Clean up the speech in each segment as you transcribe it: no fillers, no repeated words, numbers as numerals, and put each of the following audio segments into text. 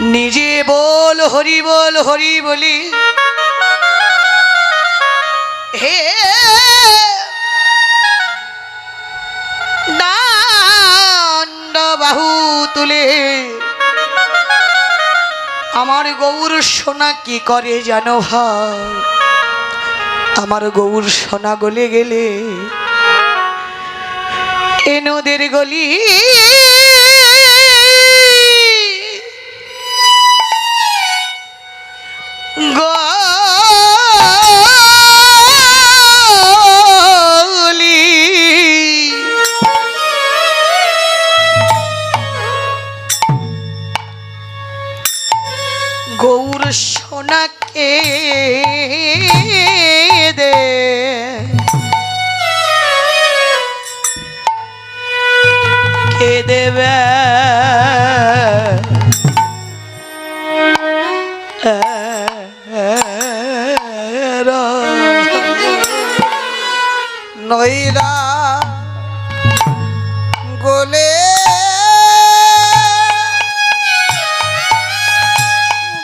নিজে বল হরি বলি হে দণ্ড বাহু তুলে আমার গৌর সোনা কি করে জানো ভাই আমার গৌর সোনা গলে গেলে এ নদের গলি গলি গৌর সোনাকে দে কে দেবে নইরা গোলে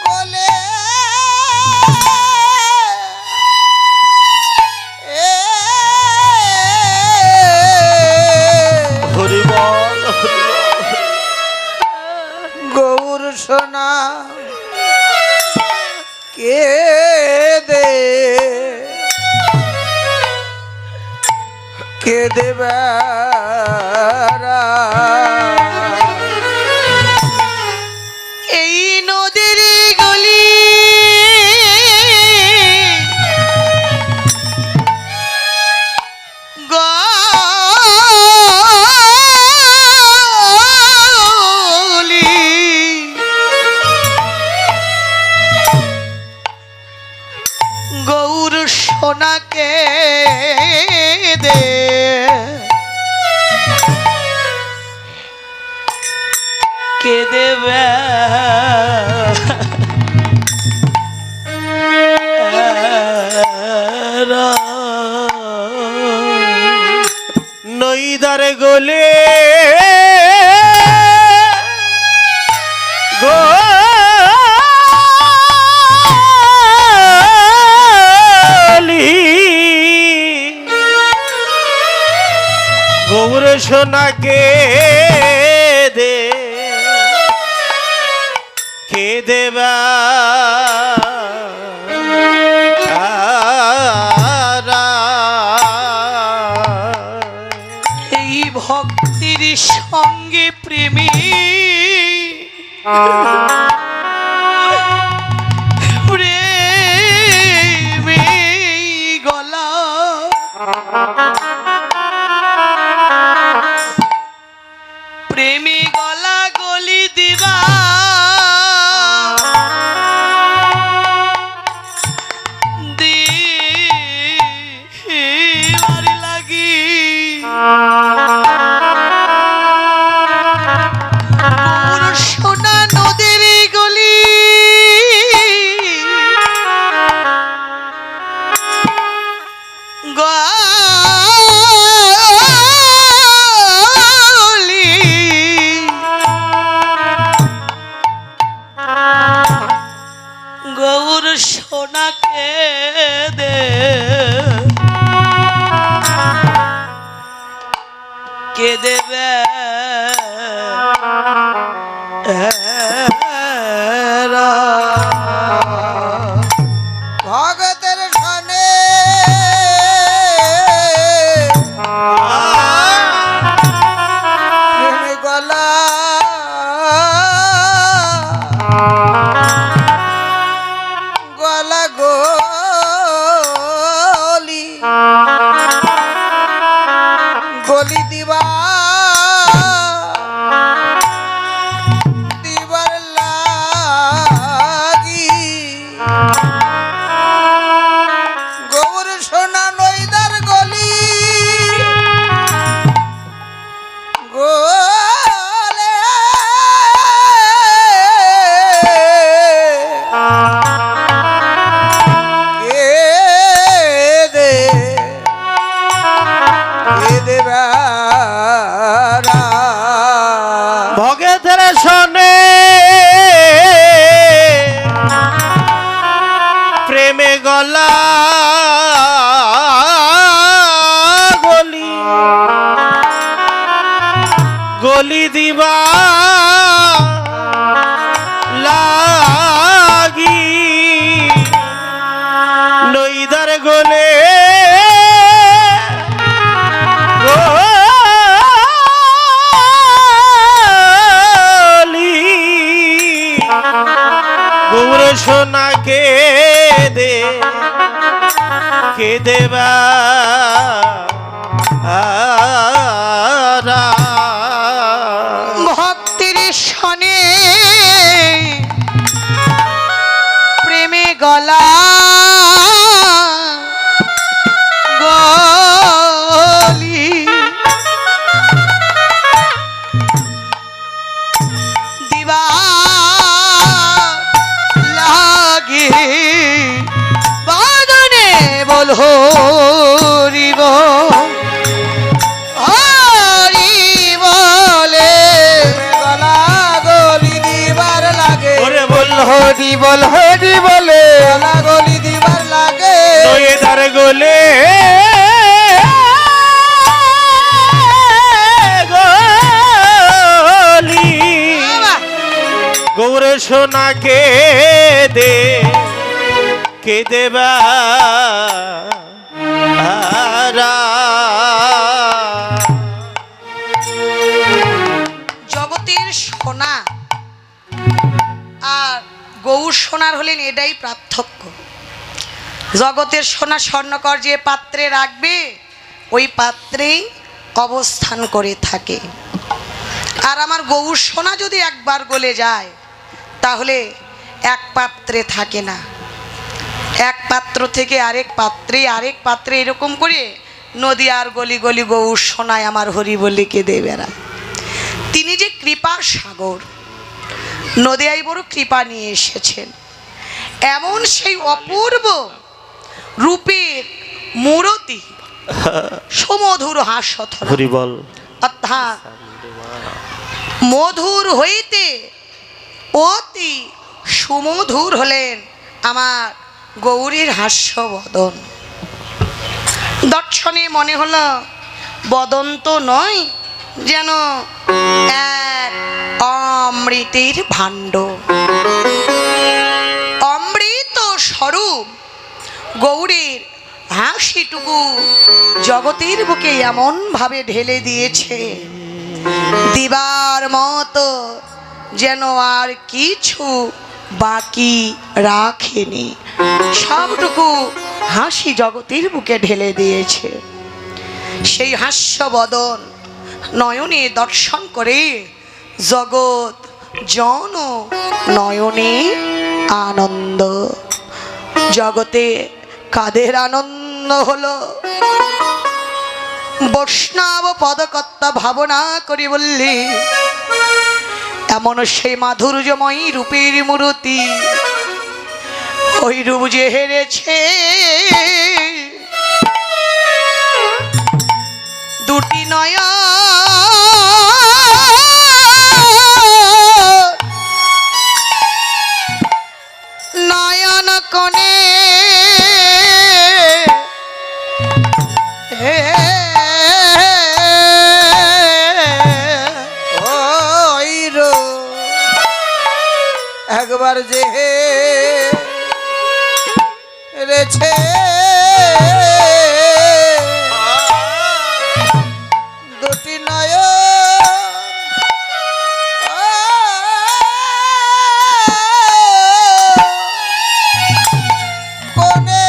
গোলে হরি বল গৌর সোনা কে দে কে দেবে এই নদীর গলি গলি গৌর সোনাকে দে কে দেবে নইদারে গোলে গলি গৌর সোনাকে দে কে দেবা এই ভক্তির সঙ্গে প্রেমী প্রেমী গলা প্রেমী গলা গলি দিবা দিবার লাগি সোনা নদীর গলি গলি গৌর সোনাকে দে কে দেবে ভগতের সনে গলা গলা গলি গলি দিবা দিবার লাগি গৌর সোনা নইদার গলি গোলে কে দে কে দেবা ভগতের সনে দেবা ভক্তির শনে প্রেমে গলা গলি দিবা লাগে বাদনে বল হরিব হরি বলে গলা গলি দিবার লাগে ওরে বল হরি বল হরি বলে গলা গলি দিবার লাগে নয়ে দার গোলে গলি গৌর সোনা কে দেবা জগতের সোনা আর গৌর সোনার হলেন এটাই পার্থক্য। জগতের সোনা স্বর্ণকর যে পাত্রে রাখবে ওই পাত্রেই অবস্থান করে থাকে, আর আমার গৌর সোনা যদি একবার গলে যায় তাহলে এক পাত্রে থাকে না, এক পাত্র থেকে আরেক পাত্রে এরকম করে নদী আর গলি গলি গৌর সোনায় আমার হরি বলে কেঁদে বেড়ায়। তিনি যে কৃপা সাগর, নদিয়ায় বড় কৃপা নিয়ে এসেছেন। এমন সেই অপূর্ব রূপের মূরতি, সুমধুর হাস্যথর, হরি বল অর্থাৎ মধুর হইতে অতি সুমধুর হলেন আমার গৌরীর হাস্যবদন। দর্শনে মনে হলো বদন তো নয়, যেন এক অমৃতের ভাণ্ড, অমৃত স্বরূপ গৌরীর হাসিটুকু জগতের বুকে এমন ভাবে ঢেলে দিয়েছে দিবার মতো যেন আর কিছু বাকি রাখেনি, সবটুকু হাসি জগতের বুকে ঢেলে দিয়েছে। সেই হাস্যবদন নয়নে দর্শন করে জগৎ জন নয়নে আনন্দ। জগতে কাদের আনন্দ হলো? বৈষ্ণব পদকর্তা ভাবনা করি বললি এমন সেই মাধুর্যময়ী রূপের মূরতি, ওই রূপ যে হেরেছে দুটি নয়ন, নয়ন কোণে একবার যে রেছে দুটি নয়ন, কোনে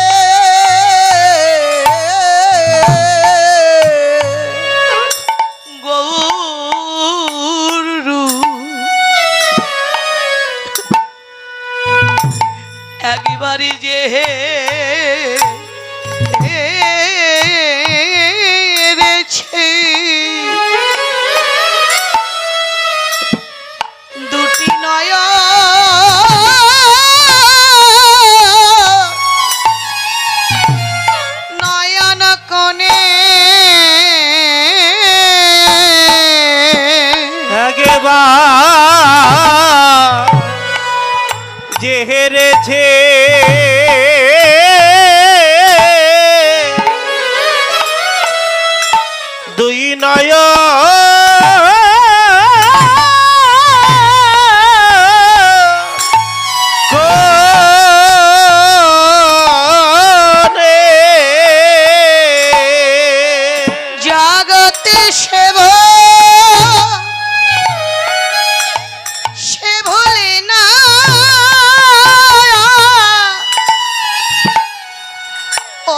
গৌর একবারে যে হেরেছে দুটি নয়ন, নয়ন কোণে একবার যে হেরেছে দুই নয়ন জগতে সেব সে ভোলে না ও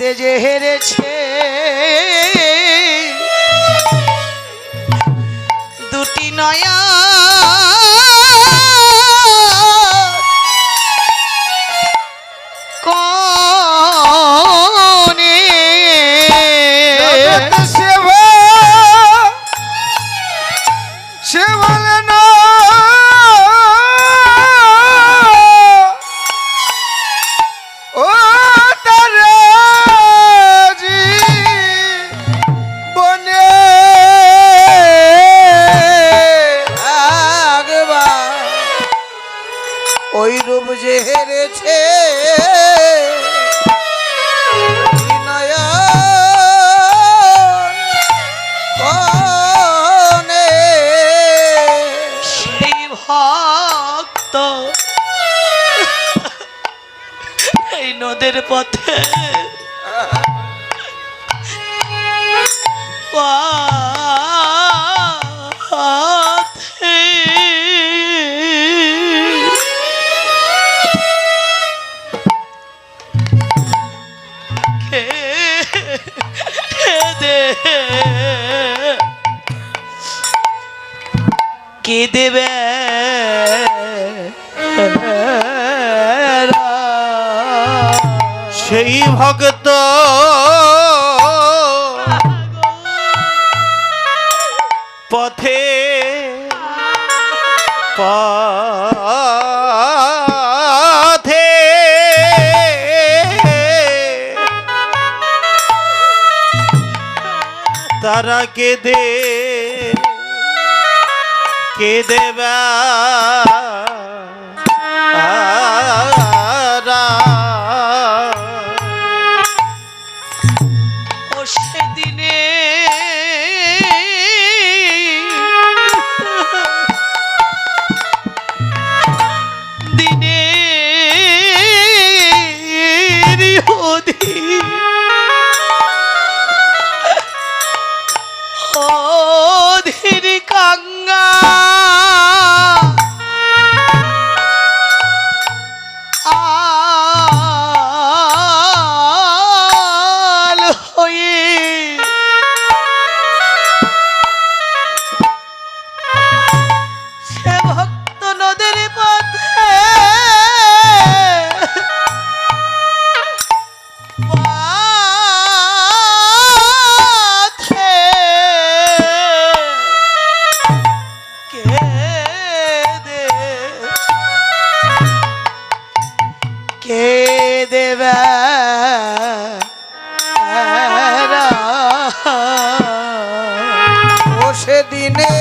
জগতে যে হেরেছে দুটি নয়া কোনে সেবা সে বলে না ও তারা জি বনে আগবার ওই রূপ যে হেরেছে সেই ভক্ত এই নদের পথে পথে কে দেবে সেই ভক্ত পথে পথে তারা কেঁদে ও সেদিনে দিনে ধীর কাঙ্গা আল হয়ে সে ভক্ত নদের পথে পথে কে দেবে ও সেদিনে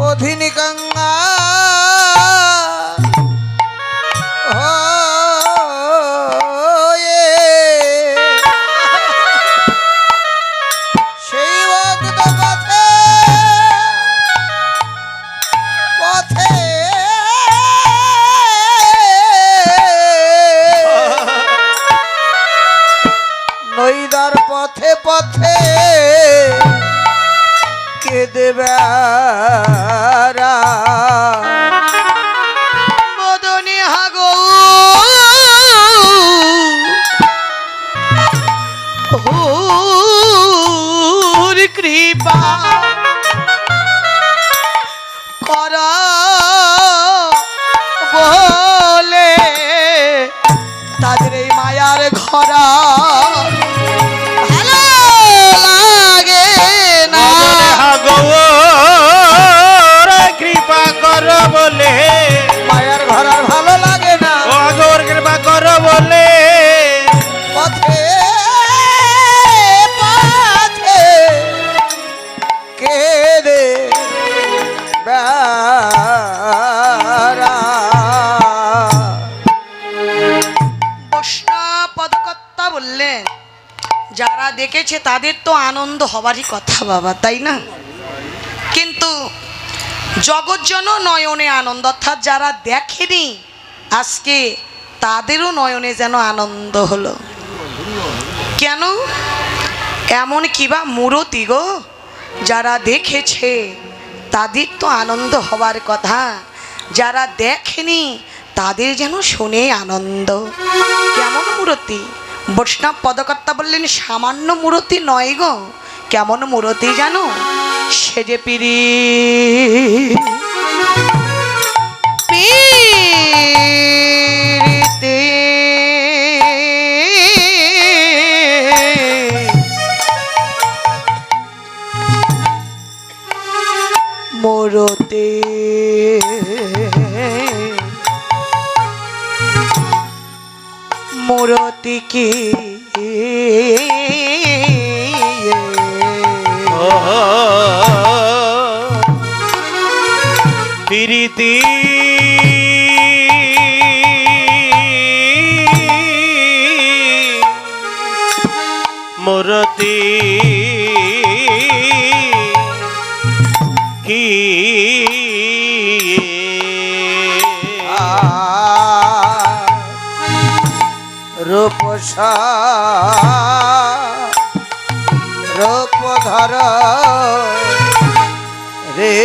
অধীন গঙ্গা সেই ভক্ত পথে পথে নইদার পথে পথে কে দেবে বদনে হাগো ওর কৃপা কর বলে তাদের এই মায়ার ঘরা ভালো লাগে না কৃপা কর বলে মায়ার ঘরার ভালো লাগে না অগর কৃপা কর বলে পথে পথে কে দে বৈষ্ণব পদকর্তা বললেন যারা দেখেছে তাদের তো আনন্দ হবারই কথা বাবা, তাই না? কিন্তু জগৎজন নয়নে আনন্দ, অর্থাৎ যারা দেখেনি আজকে তাদেরও নয়নে যেন আনন্দ হলো। কেন? এমন কিবা মূরতি গো, যারা দেখেছে তাদের তো আনন্দ হবার কথা, যারা দেখেনি তাদের যেন শুনে আনন্দ। কেমন মূরতি? বৈষ্ণব পদকর্তা বললেন সামান্য মূরতি নয় গো। কেমন মূরতি জানো? সেজে পিরি পিরিতে মোরতে মোরতি কি প্রীতি মূরতি কি রূপসা রূপধর রে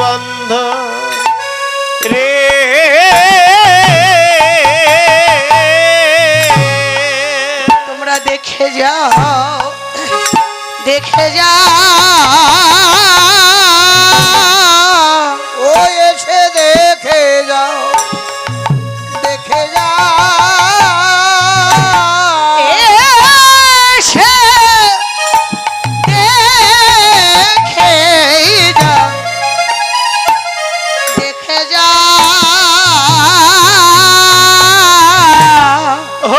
বন্ধ রে তোমরা দেখে যাও, দেখে যাও, ও এসে দেখে যাও, দেখে যাও, এসে দেখে যাও, দেখে যাও, ও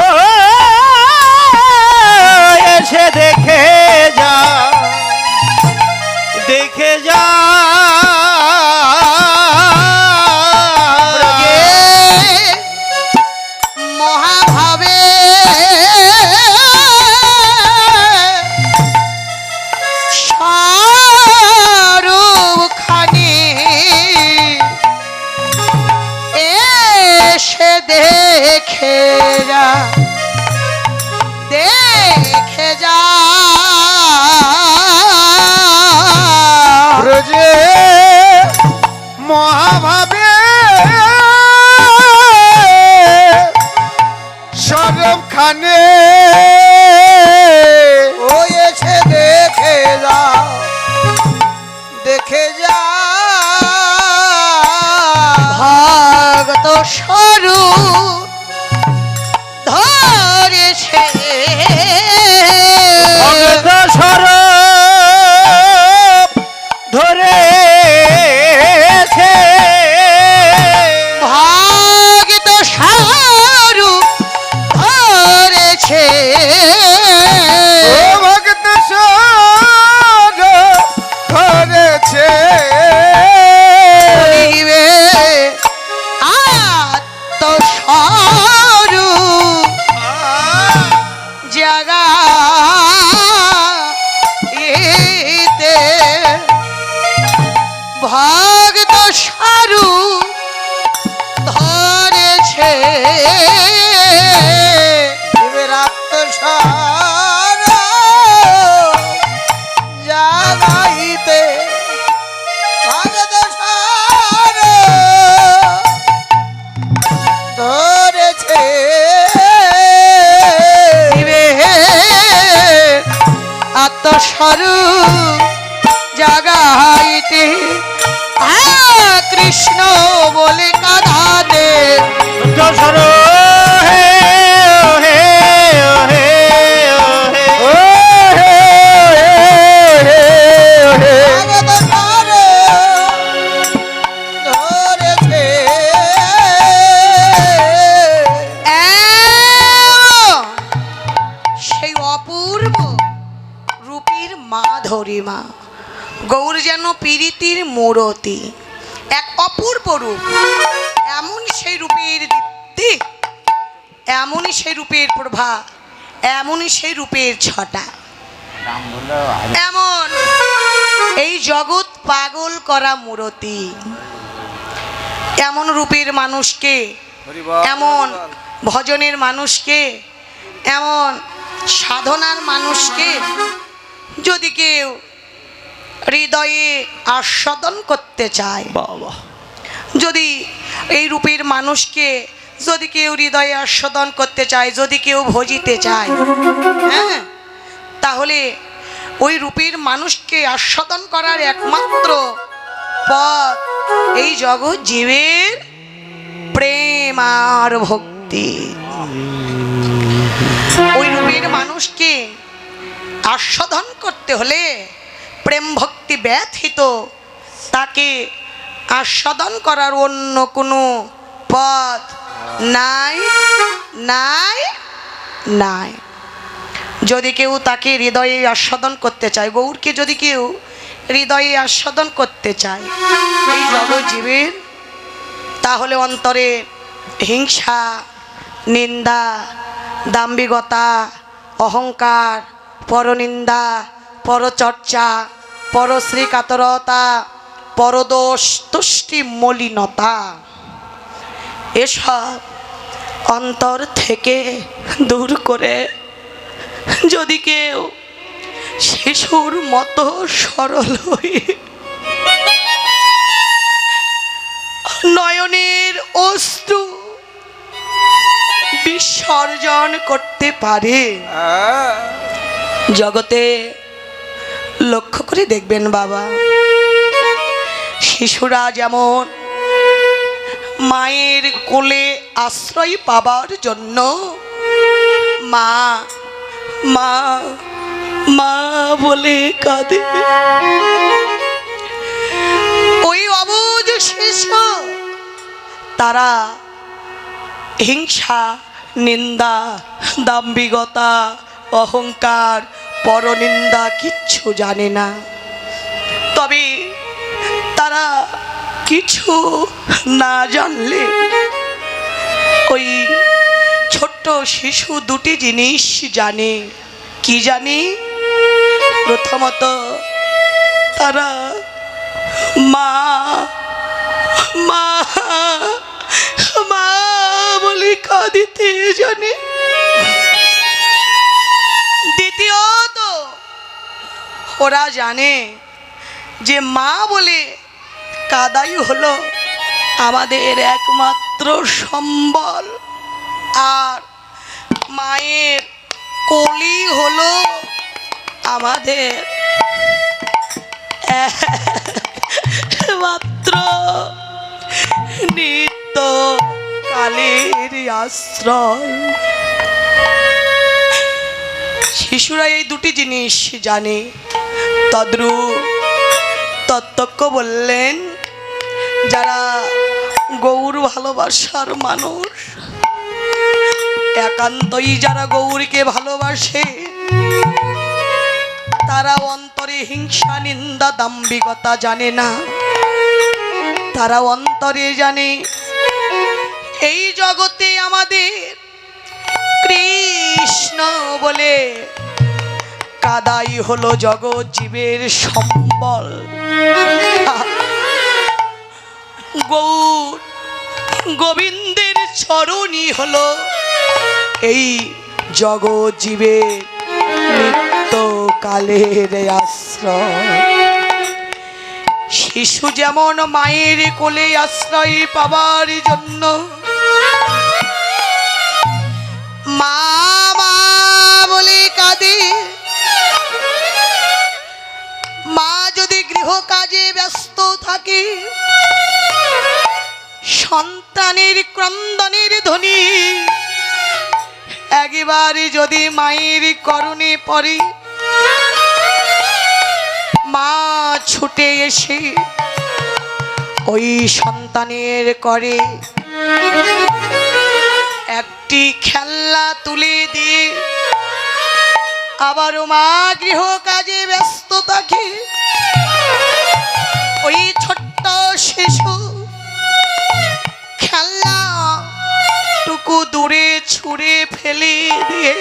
এসে দেখে যা, দেখে যা মহাভাবে স্বরূপখানি এসে দেখে যা, দেখে যা, ব্রজে মহাভাবে সরব খানে ও এসে দেখে যাও, দেখে যা, ভগত স্বরূপ ধরেছে, ভগত স্বরূপ ধরেছে, ভগত স্বরূপ ধরেছে, ও ভক্ত সরব ধরেছে, বলিবে আত্মস্বরূপ স্বরূপ জাগাইতে কৃষ্ণ বলে কাঁদাতে সরো হে ও হে ও হে ও হে ও হে হে হে ধরেছে সেই অপূর্ব রূপীর মা ধরিমা গৌর যেন পীড়িতির মূরতি এক অপূর্ব রূপ এমনই সেই রূপের দীপ্তি এমনই সেই রূপের প্রভা এমনই সেই রূপের ছটা এমন এই জগৎ পাগল করা মূরতি এমন রূপের মানুষকে এমন ভজনের মানুষকে এমন সাধনার মানুষকে যদি কেউ হৃদয়ে আস্বাদন করতে চায় বাবা যদি এই রূপের মানুষকে যদি কেউ হৃদয়ে আস্বাদন করতে চায় যদি কেউ ভজিতে চায় হ্যাঁ তাহলে ওই রূপের মানুষকে আস্বাদন করার একমাত্র পথ এই জগৎ জীবের প্রেম আর ভক্তি ওই রূপের মানুষকে আস্বাদন করতে হলে প্রেম ভক্তি ব্যথিত তাকে আস্বাদন করার অন্য কোনো পথ নাই নাই নাই যদি কেউ তাকে হৃদয়ে আস্বাদন করতে চায় গৌরকে যদি কেউ হৃদয়ে আস্বাদন করতে চায় এই জগৎ জীবের তাহলে অন্তরে হিংসা নিন্দা দাম্ভিকতা অহংকার পরনিন্দা পরচর্চা পরশ্রীকাতরতা পরদোষ তুষ্টি মলিনতা এসব অন্তর থেকে দূর করে যদি কেউ শিশুর মতো সরল হয়ে নয়নের অশ্রু বিসর্জন করতে পারে জগতে লক্ষ্য করে দেখবেন বাবা শিশুরা যেমন মায়ের কোলে আশ্রয় পাবার জন্য মা মা মা বলে কাঁদে ওই অবুঝ শিশু তারা হিংসা নিন্দা দাম্ভিকতা অহংকার পরনিন্দা কিচ্ছু জানে না তবে তারা কিছু না জানলে ওই ছোট্ট শিশু দুটি জিনিস জানে কি জানি প্রথমত তারা মা মা মা বলে কাঁদিতে জানে দ্বিতীয়ত ওরা জানে যে মা বলে কাদাই হলো আমাদের একমাত্র সম্বল আর মায়ের কোলই হলো আমাদের একমাত্র নিত্য কালের আশ্রয় শিশুরা এই দুটি জিনিস জানে তদ্রূপ তত্ত্বজ্ঞ বললেন যারা গৌর ভালোবাসার মানুষ একান্তই যারা গৌরকে ভালোবাসে তারা অন্তরে হিংসা নিন্দা দাম্ভিকতা জানে না তারা অন্তরে জানে এই জগতে আমাদের কৃষ্ণ বলে কাদাই হলো জগৎ জীবের সম্বল গৌর গোবিন্দের চরণই হলো এই জগৎ জীবের নিত্য কালের আশ্রয় শিশু যেমন মায়ের কোলে আশ্রয় পাবার জন্য মা মা বলে কাঁদে থাকে, সন্তানের ক্রন্দনের ধ্বনি একবারে যদি মায়ের করণে পড়ে, মা ছুটে এসে ওই সন্তানের করে একটি খেলনা তুলে দিয়ে আবারও মা গৃহ কাজে ব্যস্ত থাকে। ওই ছোট্ট শিশু খেলনা টুকু দূরে ছুঁড়ে ফেলে দিয়ে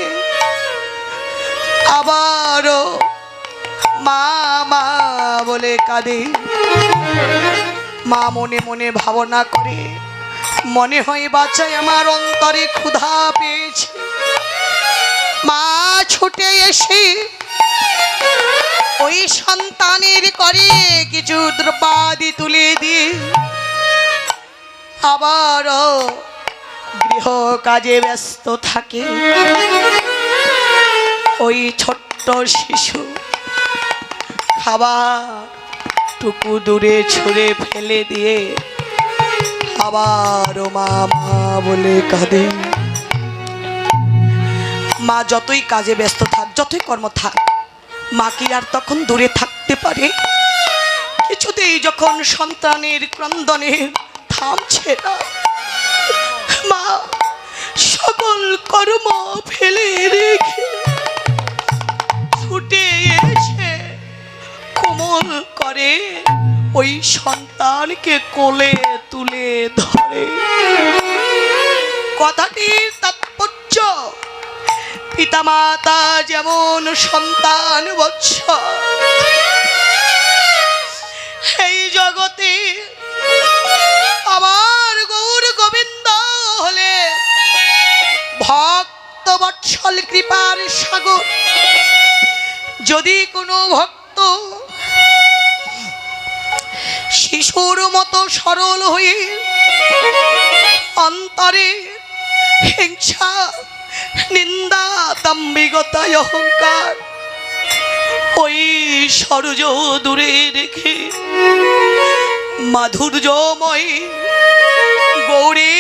আবারও মা মা বলে কাঁদে। মা মনে মনে ভাবনা করে, মনে হয় বাচ্চায় আমার অন্তরে ক্ষুধা পেয়েছে। মা ছুটে এসে ওই সন্তানের করে কিছু দ্রব্যাদি তুলে দিয়ে আবারও গৃহ কাজে ব্যস্ত থাকে। ওই ছোট্ট শিশু খাবার টুকু দূরে ছুঁড়ে ফেলে দিয়ে আবারও মা মা বলে কাঁদে। মা যতই কাজে ব্যস্ত থাক, যতই কর্ম থাক, মা কি আর তখন দূরে থাকতে পারে? কিছুতেই যখন সন্তানের ক্রন্দনে থামছে না, মা সকল কর্ম ফেলে রেখে ছুটে এসে কোমল করে ওই সন্তানকে কোলে তুলে ধরে। কথাটির তাৎপর্য, পিতামাতা যেমন সন্তান বৎস, এই জগতে আমার গৌর গোবিন্দ হলে ভক্ত বৎসল কৃপার সাগর। যদি কোনো ভক্ত শিশুর মতো সরল হয়ে অন্তরে হিংসা, নিন্দা, দাম্ভিকতা, অহংকার ওই সরজ দূরে রেখে মাধুর্যময় গৌরী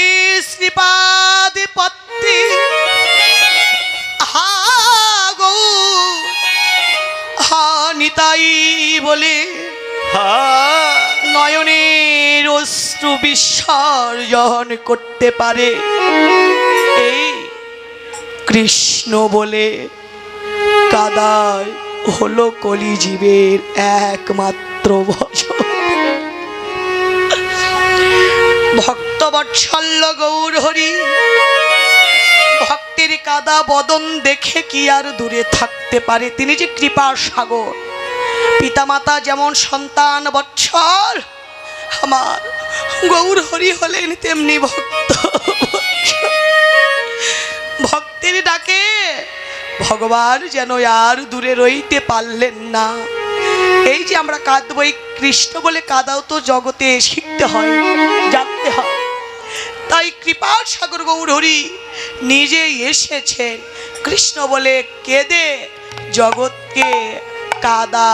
শ্রীপাদ পত্তি হা গৌ হা নিতাই বলে নয়নের অশ্রু বিসর্জন করতে পারে, এই কৃষ্ণ বলে কাদায় হলো কলিজীবের একমাত্র ভজন। ভক্তবৎসল্য গৌর হরি ভক্তের কাদা বদন দেখে কি আর দূরে থাকতে পারে? তিনি যে কৃপার সাগর। পিতামাতা যেমন সন্তান বৎসল, আমার গৌর হরি হলেন তেমনি ভক্ত। ভক্তের ডাকে ভগবান যেন আর দূরে রইতে পারলেন না। এই যে আমরা কাঁদবো, এই কৃষ্ণ বলে কাদাও তো জগতে শিখতে হয়, জানতে হয়। তাই কৃপার সাগর গৌর হরি নিজেই এসেছেন কৃষ্ণ বলে কেঁদে জগৎকে কাদা